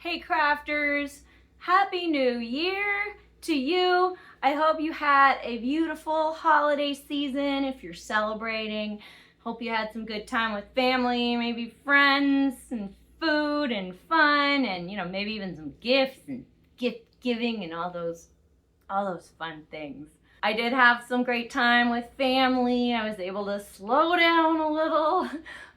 Hey crafters, Happy New Year to you. I hope you had a beautiful holiday season if you're celebrating. Hope you had some good time with family, maybe friends, and food and fun, and maybe even some gifts and gift giving and all those fun things. I did have some great time with family. I was able to slow down a little,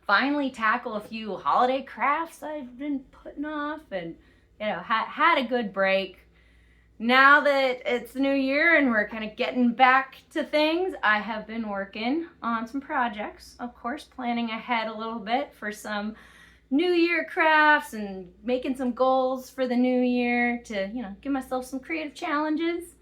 finally tackle a few holiday crafts I've been putting off, and had a good break. Now that it's the new year and we're kind of getting back to things, I have been working on some projects, of course, planning ahead a little bit for some new year crafts and making some goals for the new year to, give myself some creative challenges.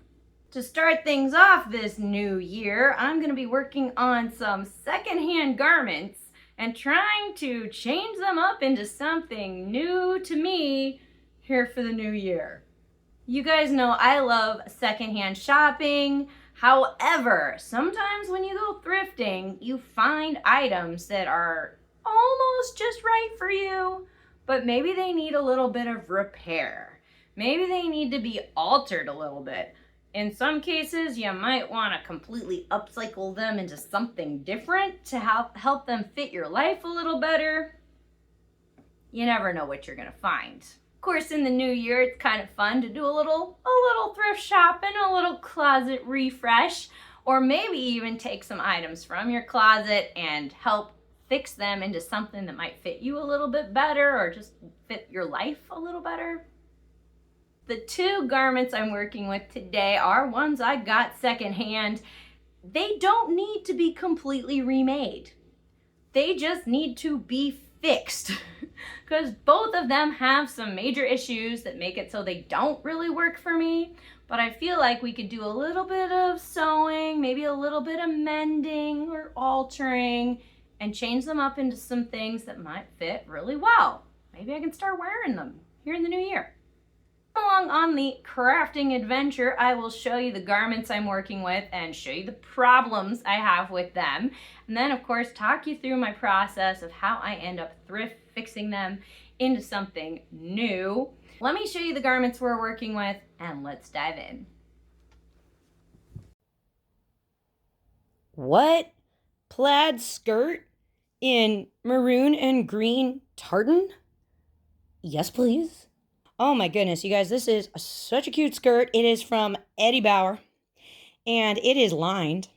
To start things off this new year, I'm going to be working on some secondhand garments and trying to change them up into something new to me here for the new year. You guys know I love secondhand shopping. However, sometimes when you go thrifting, you find items that are almost just right for you, but maybe they need a little bit of repair. Maybe they need to be altered a little bit. In some cases, you might want to completely upcycle them into something different to help them fit your life a little better. You never know what you're going to find. Of course, in the new year, it's kind of fun to do a little thrift shopping, a little closet refresh, or maybe even take some items from your closet and help fix them into something that might fit you a little bit better or just fit your life a little better. The two garments I'm working with today are ones I got secondhand. They don't need to be completely remade. They just need to be fixed because both of them have some major issues that make it so they don't really work for me. But I feel like we could do a little bit of sewing, maybe a little bit of mending or altering, and change them up into some things that might fit really well. Maybe I can start wearing them here in the new year. Along on the crafting adventure, I will show you the garments I'm working with and show you the problems I have with them. And then, of course, talk you through my process of how I end up thrift fixing them into something new. Let me show you the garments we're working with and let's dive in. What? Plaid skirt in maroon and green tartan? Yes, please. Oh my goodness, you guys, this is such a cute skirt. It is from Eddie Bauer, and it is lined.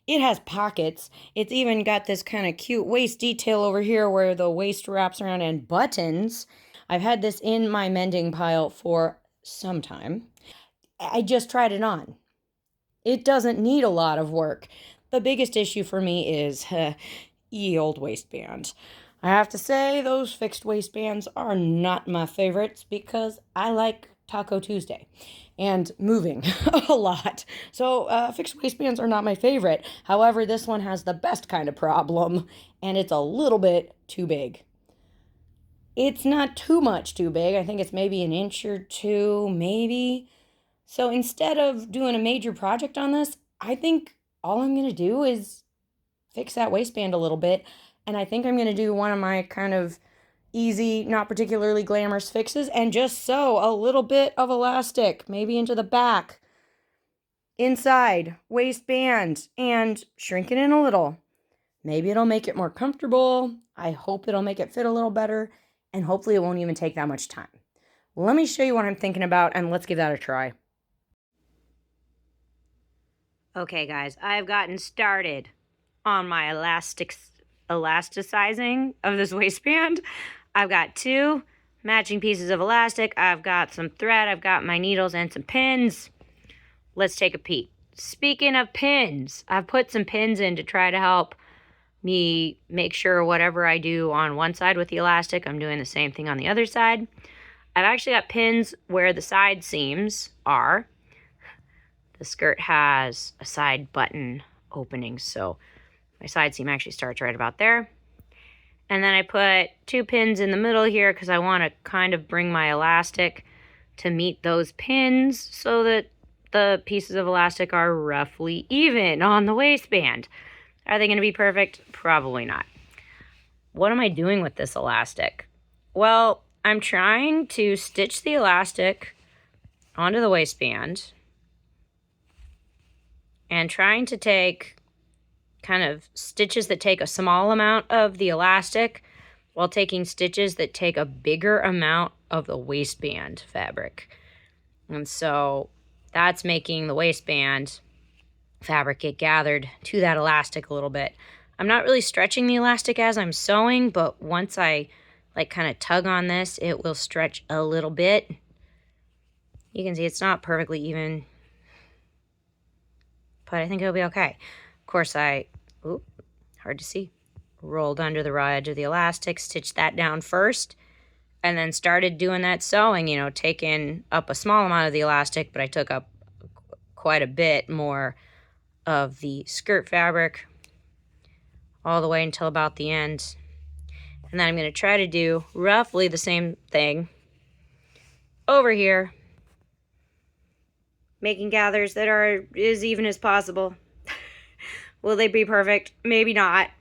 It has pockets. It's even got this kind of cute waist detail over here where the waist wraps around and buttons. I've had this in my mending pile for some time. I just tried it on. It doesn't need a lot of work. The biggest issue for me is ye old waistband. I have to say, those fixed waistbands are not my favorites because I like Taco Tuesday and moving a lot. So fixed waistbands are not my favorite. However, this one has the best kind of problem, and it's a little bit too big. It's not too much too big. I think it's maybe an inch or two, maybe. So instead of doing a major project on this, I think all I'm going to do is fix that waistband a little bit. And I think I'm going to do one of my kind of easy, not particularly glamorous fixes and just sew a little bit of elastic, maybe into the back, inside, waistband, and shrink it in a little. Maybe it'll make it more comfortable. I hope it'll make it fit a little better, and hopefully it won't even take that much time. Let me show you what I'm thinking about, and let's give that a try. Okay, guys, I've gotten started on my elasticizing of this waistband. I've got 2 matching pieces of elastic. I've got some thread. I've got my needles and some pins. Let's take a peek. Speaking of pins, I've put some pins in to try to help me make sure whatever I do on one side with the elastic, I'm doing the same thing on the other side. I've actually got pins where the side seams are. The skirt has a side button opening, so my side seam actually starts right about there. And then I put 2 pins in the middle here because I want to kind of bring my elastic to meet those pins so that the pieces of elastic are roughly even on the waistband. Are they going to be perfect? Probably not. What am I doing with this elastic? Well, I'm trying to stitch the elastic onto the waistband and trying to take kind of stitches that take a small amount of the elastic while taking stitches that take a bigger amount of the waistband fabric. And so that's making the waistband fabric get gathered to that elastic a little bit. I'm not really stretching the elastic as I'm sewing, but once I like kind of tug on this, it will stretch a little bit. You can see it's not perfectly even, but I think it'll be okay. Of course, hard to see, rolled under the raw edge of the elastic, stitched that down first, and then started doing that sewing, you know, taking up a small amount of the elastic, but I took up quite a bit more of the skirt fabric all the way until about the end. And then I'm going to try to do roughly the same thing over here, making gathers that are as even as possible. Will they be perfect? Maybe not.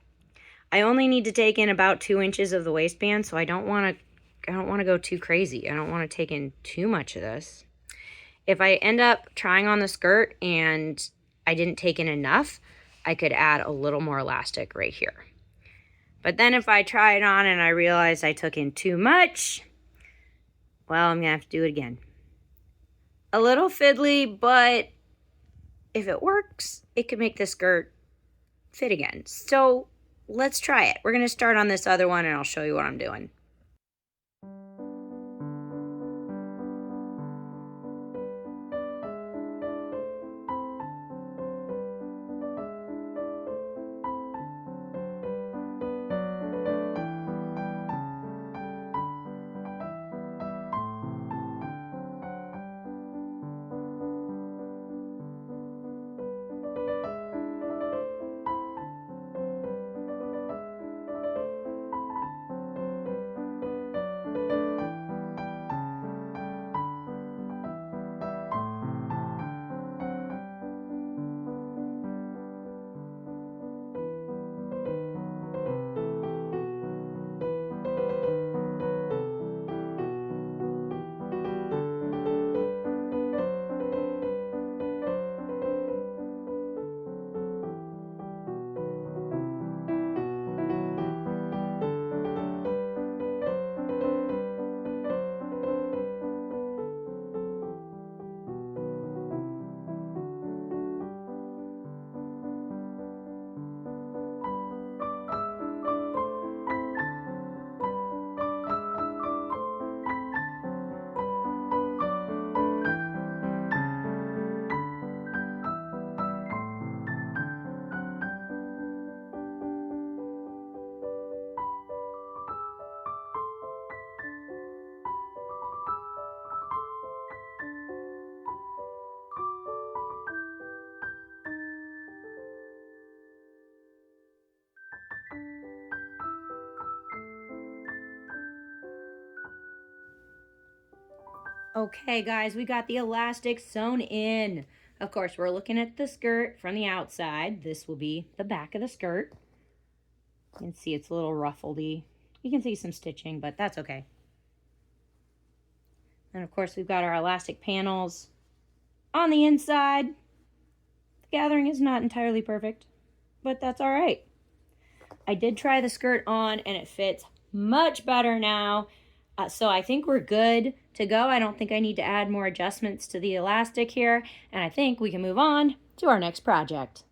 I only need to take in about 2 inches of the waistband, so I don't want to go too crazy. I don't want to take in too much of this. If I end up trying on the skirt and I didn't take in enough, I could add a little more elastic right here. But then if I try it on and I realize I took in too much, well, I'm going to have to do it again. A little fiddly, but if it works, it could make the skirt fit again. So let's try it. We're going to start on this other one and I'll show you what I'm doing. Okay, guys, we got the elastic sewn in. Of course, we're looking at the skirt from the outside. This will be the back of the skirt. You can see it's a little ruffledy. You can see some stitching, but that's okay. And of course, we've got our elastic panels on the inside. The gathering is not entirely perfect, but that's all right. I did try the skirt on and it fits much better now. So I think we're good to go. I don't think I need to add more adjustments to the elastic here. And I think we can move on to our next project.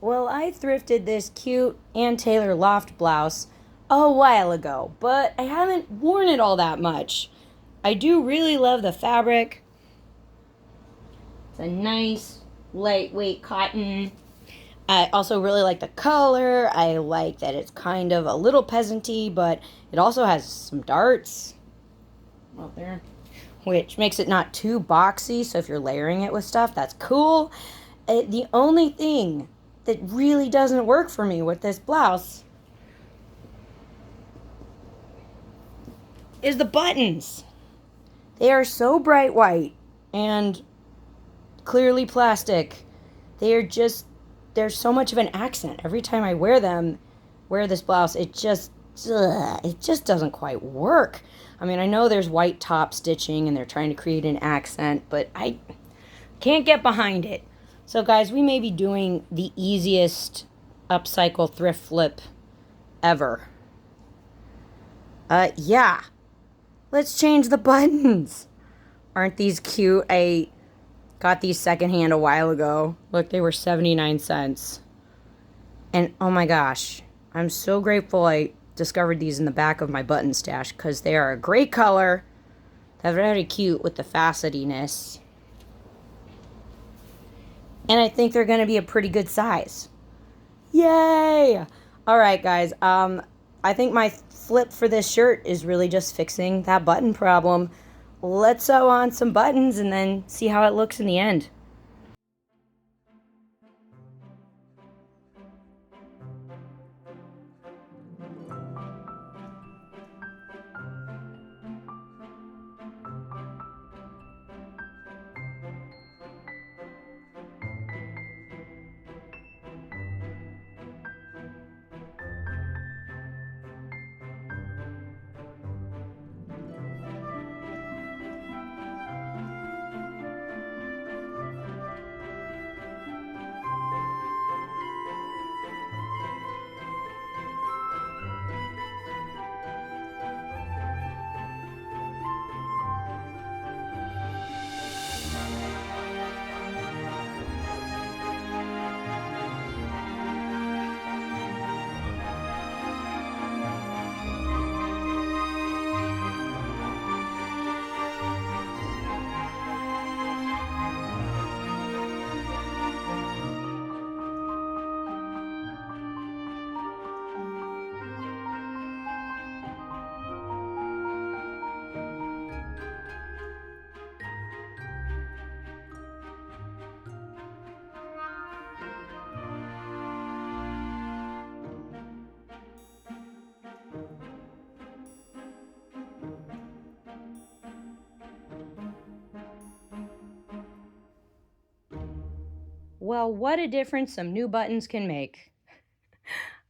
Well, I thrifted this cute Ann Taylor loft blouse a while ago, but I haven't worn it all that much. I do really love the fabric. It's a nice, lightweight cotton. I also really like the color. I like that it's kind of a little peasanty, but it also has some darts out there, which makes it not too boxy. So if you're layering it with stuff, that's cool. The only thing that really doesn't work for me with this blouse is the buttons. They are so bright white and clearly plastic. They're so much of an accent. Every time I wear this blouse, it just it just doesn't quite work. I mean, I know there's white top stitching and they're trying to create an accent, but I can't get behind it. So guys, we may be doing the easiest upcycle thrift flip ever. Yeah. Let's change the buttons. Aren't these cute? I got these secondhand a while ago. Look, they were 79 cents. And oh my gosh, I'm so grateful I discovered these in the back of my button stash because they are a great color. They're very cute with the facetiness. And I think they're going to be a pretty good size. Yay! All right, guys. I think my flip for this shirt is really just fixing that button problem. Let's sew on some buttons and then see how it looks in the end. Well, what a difference some new buttons can make.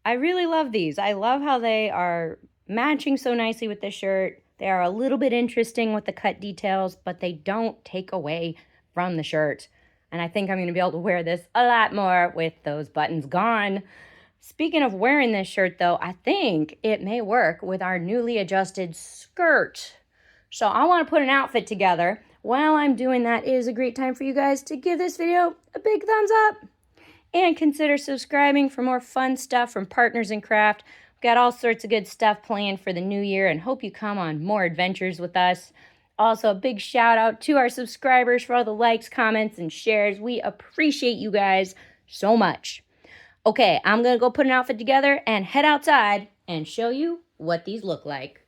I really love these. I love how they are matching so nicely with the shirt. They are a little bit interesting with the cut details, but they don't take away from the shirt. And I think I'm going to be able to wear this a lot more with those buttons gone. Speaking of wearing this shirt, though, I think it may work with our newly adjusted skirt. So I want to put an outfit together. While I'm doing that, it is a great time for you guys to give this video a big thumbs up. And consider subscribing for more fun stuff from Partners in Craft. We've got all sorts of good stuff planned for the new year and hope you come on more adventures with us. Also, a big shout out to our subscribers for all the likes, comments, and shares. We appreciate you guys so much. Okay, I'm going to go put an outfit together and head outside and show you what these look like.